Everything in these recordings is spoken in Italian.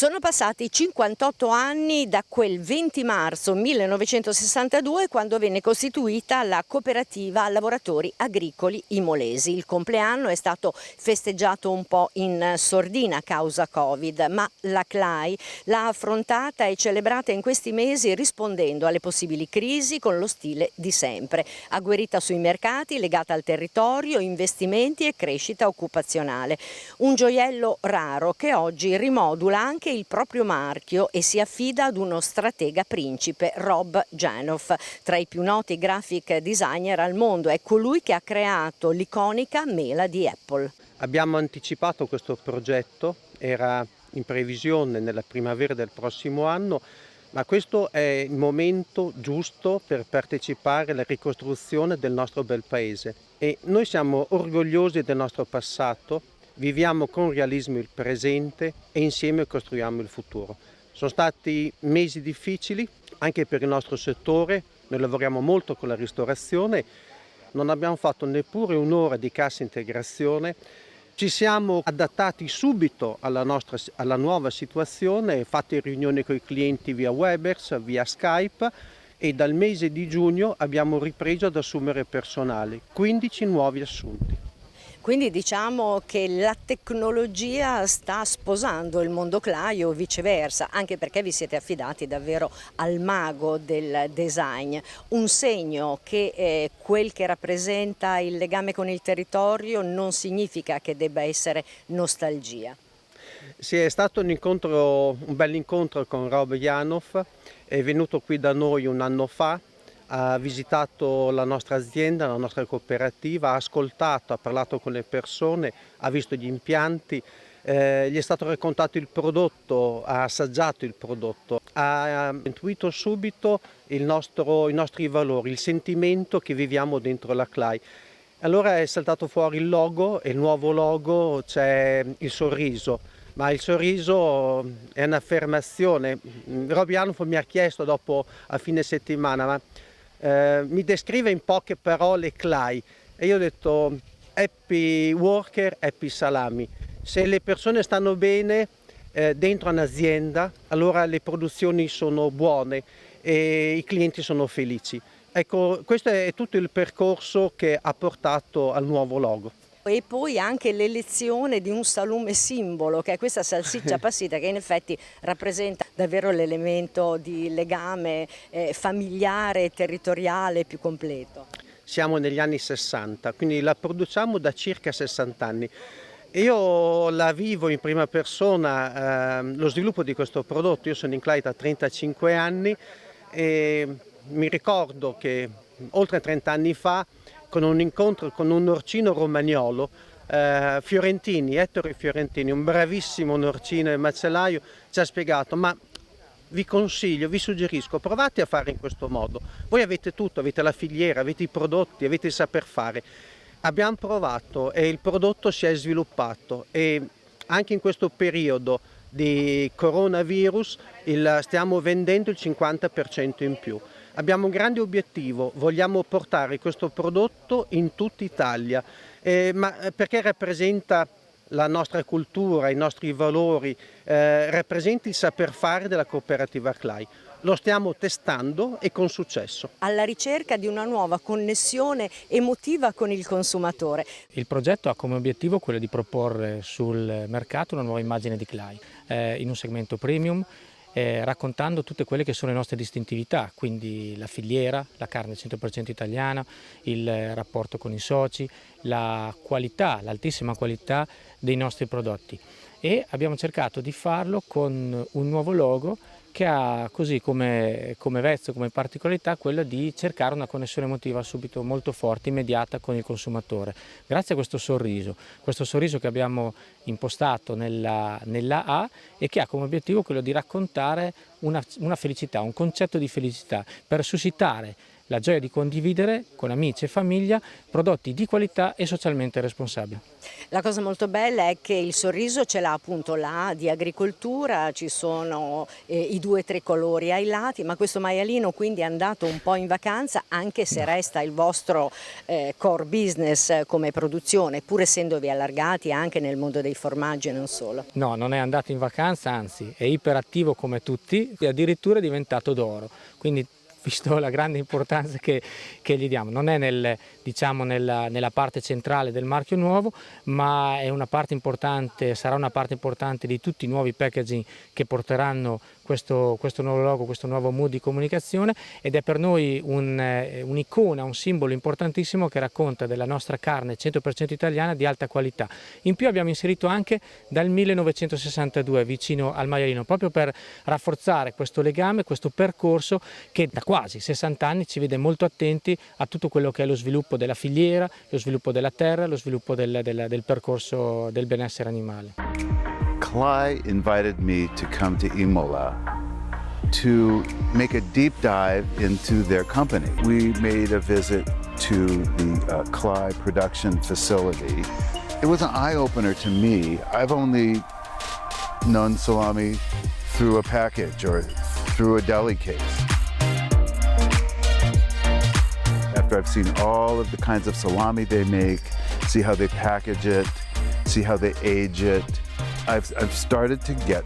Sono passati 58 anni da quel 20 marzo 1962 quando venne costituita la cooperativa lavoratori agricoli imolesi. Il compleanno è stato festeggiato un po' in sordina a causa Covid, ma la CLAI l'ha affrontata e celebrata in questi mesi rispondendo alle possibili crisi con lo stile di sempre. Agguerrita sui mercati, legata al territorio, investimenti e crescita occupazionale. Un gioiello raro che oggi rimodula anche il proprio marchio e si affida ad uno stratega principe, Rob Janoff, tra i più noti graphic designer al mondo. È colui che ha creato l'iconica mela di Apple. Abbiamo anticipato questo progetto, era in previsione nella primavera del prossimo anno, ma questo è il momento giusto per partecipare alla ricostruzione del nostro bel paese. E noi siamo orgogliosi del nostro passato, viviamo con realismo il presente e insieme costruiamo il futuro. Sono stati mesi difficili anche per il nostro settore, noi lavoriamo molto con la ristorazione, non abbiamo fatto neppure un'ora di cassa integrazione. Ci siamo adattati subito alla nuova situazione, fatte riunioni con i clienti via Webex, via Skype e dal mese di giugno abbiamo ripreso ad assumere personale, 15 nuovi assunti. Quindi diciamo che la tecnologia sta sposando il mondo CLAI o viceversa, anche perché vi siete affidati davvero al mago del design, un segno che quel che rappresenta il legame con il territorio non significa che debba essere nostalgia. Sì, è stato un bel incontro con Rob Janoff, è venuto qui da noi un anno fa, ha visitato la nostra azienda, la nostra cooperativa, ha ascoltato, ha parlato con le persone, ha visto gli impianti, gli è stato raccontato il prodotto, ha assaggiato il prodotto, ha intuito subito i nostri valori, il sentimento che viviamo dentro la CLAI. Allora è saltato fuori il logo e il nuovo logo c'è il sorriso. Ma il sorriso è un'affermazione. Rob Janoff mi ha chiesto dopo a fine settimana, ma mi descrive in poche parole CLAI e io ho detto happy worker, happy salami. Se le persone stanno bene dentro un'azienda, allora le produzioni sono buone e i clienti sono felici. Ecco, questo è tutto il percorso che ha portato al nuovo logo. E poi anche l'elezione di un salume simbolo, che è questa salsiccia appassita, che in effetti rappresenta davvero l'elemento di legame familiare e territoriale più completo. Siamo negli anni 60, quindi la produciamo da circa 60 anni. Io la vivo in prima persona, lo sviluppo di questo prodotto. Io sono in CLAI da 35 anni e mi ricordo che oltre 30 anni fa, con un incontro con un norcino romagnolo, Fiorentini, Ettore Fiorentini, un bravissimo norcino e macellaio, ci ha spiegato: ma vi consiglio, vi suggerisco, provate a fare in questo modo. Voi avete tutto, avete la filiera, avete i prodotti, avete il saper fare. Abbiamo provato e il prodotto si è sviluppato e anche in questo periodo di coronavirus stiamo vendendo il 50% in più. Abbiamo un grande obiettivo, vogliamo portare questo prodotto in tutta Italia, perché rappresenta la nostra cultura, i nostri valori, rappresenta il saper fare della cooperativa CLAI. Lo stiamo testando e con successo. Alla ricerca di una nuova connessione emotiva con il consumatore. Il progetto ha come obiettivo quello di proporre sul mercato una nuova immagine di CLAI in un segmento premium, raccontando tutte quelle che sono le nostre distintività, quindi la filiera, la carne 100% italiana, il rapporto con i soci, la qualità, l'altissima qualità dei nostri prodotti. E abbiamo cercato di farlo con un nuovo logo che ha così come vezzo, come particolarità quella di cercare una connessione emotiva subito molto forte, immediata con il consumatore. Grazie a questo sorriso che abbiamo impostato nella A e che ha come obiettivo quello di raccontare una felicità, un concetto di felicità, per suscitare la gioia di condividere con amici e famiglia prodotti di qualità e socialmente responsabili. La cosa molto bella è che il sorriso ce l'ha appunto là di agricoltura, ci sono i 2 tricolori ai lati, ma questo maialino quindi è andato un po' in vacanza, anche se resta il vostro core business come produzione, pur essendovi allargati anche nel mondo dei formaggi e non solo. No, non è andato in vacanza, anzi è iperattivo come tutti e addirittura è diventato d'oro, quindi visto la grande importanza che gli diamo. Non è nella parte centrale del marchio nuovo, ma è una parte importante, sarà una parte importante di tutti i nuovi packaging che porteranno questo nuovo logo, questo nuovo mood di comunicazione, ed è per noi un'icona, un simbolo importantissimo che racconta della nostra carne 100% italiana di alta qualità. In più abbiamo inserito anche dal 1962 vicino al maialino, proprio per rafforzare questo legame, questo percorso che da quasi 60 anni ci vede molto attenti a tutto quello che è lo sviluppo della filiera, lo sviluppo della terra, lo sviluppo del percorso del benessere animale. Clay invited me to come to Imola to make a deep dive into their company. We made a visit to the Clay production facility. It was an eye-opener to me. I've only known salami through a package or through a deli case. After I've seen all of the kinds of salami they make, see how they package it, see how they age it, I've started to get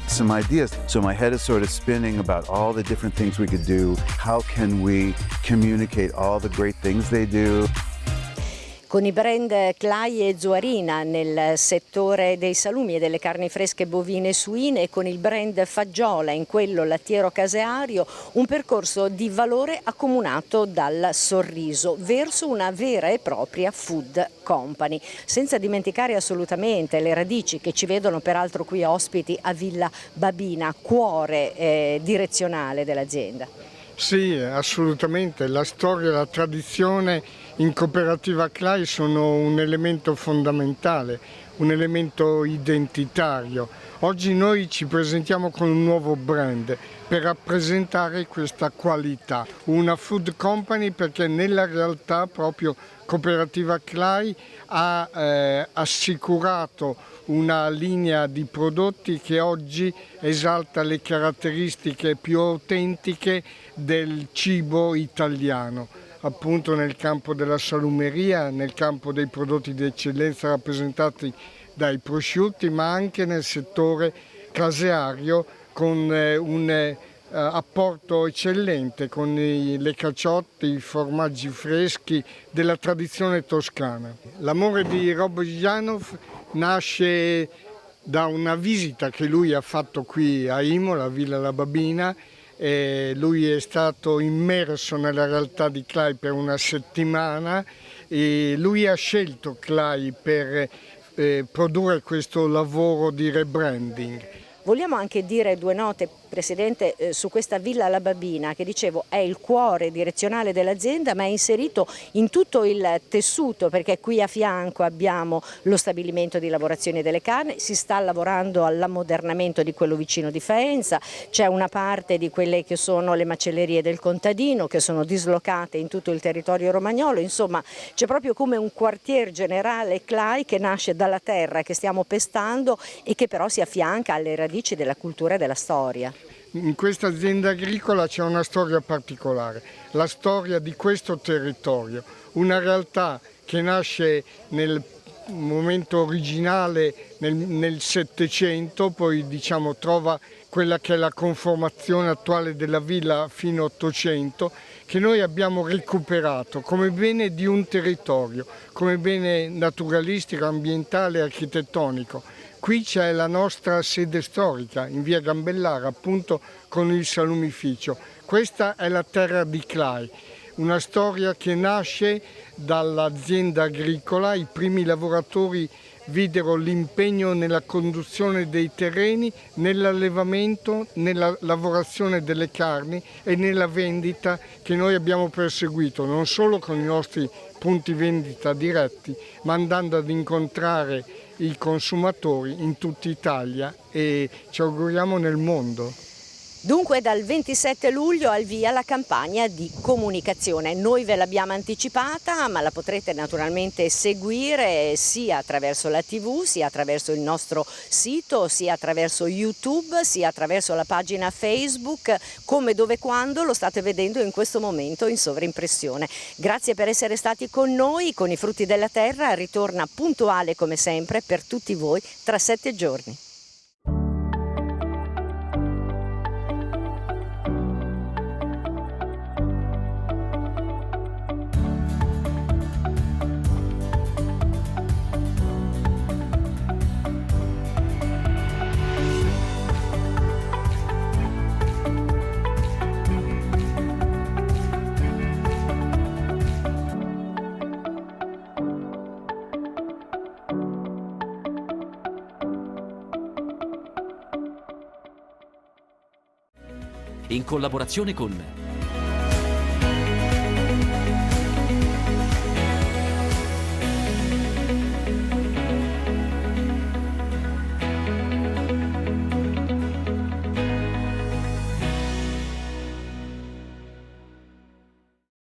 some ideas. So my head is sort of spinning about all the different things we could do. How can we communicate all the great things they do? Con i brand Clay e Zuarina nel settore dei salumi e delle carni fresche bovine e suine, e con il brand Faggiola in quello lattiero caseario, un percorso di valore accomunato dal sorriso verso una vera e propria food company, senza dimenticare assolutamente le radici che ci vedono peraltro qui ospiti a Villa Babina, cuore direzionale dell'azienda. Sì, assolutamente, la storia e la tradizione in cooperativa Clay sono un elemento fondamentale, un elemento identitario. Oggi noi ci presentiamo con un nuovo brand per rappresentare questa qualità, una food company, perché nella realtà proprio cooperativa Clay ha assicurato una linea di prodotti che oggi esalta le caratteristiche più autentiche del cibo italiano, appunto nel campo della salumeria, nel campo dei prodotti di eccellenza rappresentati dai prosciutti, ma anche nel settore caseario con un apporto eccellente con le caciotte, i formaggi freschi della tradizione toscana. L'amore di Rob Janov nasce da una visita che lui ha fatto qui a Imola, a Villa La Babina. Lui è stato immerso nella realtà di Clay per una settimana e lui ha scelto Clay per produrre questo lavoro di rebranding. Vogliamo anche dire 2 note, Presidente, su questa Villa La Babina, che dicevo è il cuore direzionale dell'azienda, ma è inserito in tutto il tessuto, perché qui a fianco abbiamo lo stabilimento di lavorazione delle carni, si sta lavorando all'ammodernamento di quello vicino di Faenza, c'è una parte di quelle che sono le macellerie del contadino che sono dislocate in tutto il territorio romagnolo, insomma c'è proprio come un quartier generale Clay che nasce dalla terra che stiamo pestando e che però si affianca alle radici della cultura e della storia. In questa azienda agricola c'è una storia particolare, la storia di questo territorio, una realtà che nasce nel momento originale nel Settecento, poi diciamo trova quella che è la conformazione attuale della villa fino all'Ottocento, che noi abbiamo recuperato come bene di un territorio, come bene naturalistico, ambientale e architettonico. Qui c'è la nostra sede storica, in via Gambellara, appunto con il salumificio. Questa è la terra di Clay, una storia che nasce dall'azienda agricola. I primi lavoratori videro l'impegno nella conduzione dei terreni, nell'allevamento, nella lavorazione delle carni e nella vendita che noi abbiamo perseguito, non solo con i nostri punti vendita diretti, ma andando ad incontrare i consumatori in tutta Italia e ci auguriamo nel mondo. Dunque dal 27 luglio al via la campagna di comunicazione. Noi ve l'abbiamo anticipata, ma la potrete naturalmente seguire sia attraverso la TV, sia attraverso il nostro sito, sia attraverso YouTube, sia attraverso la pagina Facebook, come, dove, quando lo state vedendo in questo momento in sovraimpressione. Grazie per essere stati con noi. Con i frutti della terra ritorna puntuale come sempre per tutti voi tra 7 giorni. In collaborazione con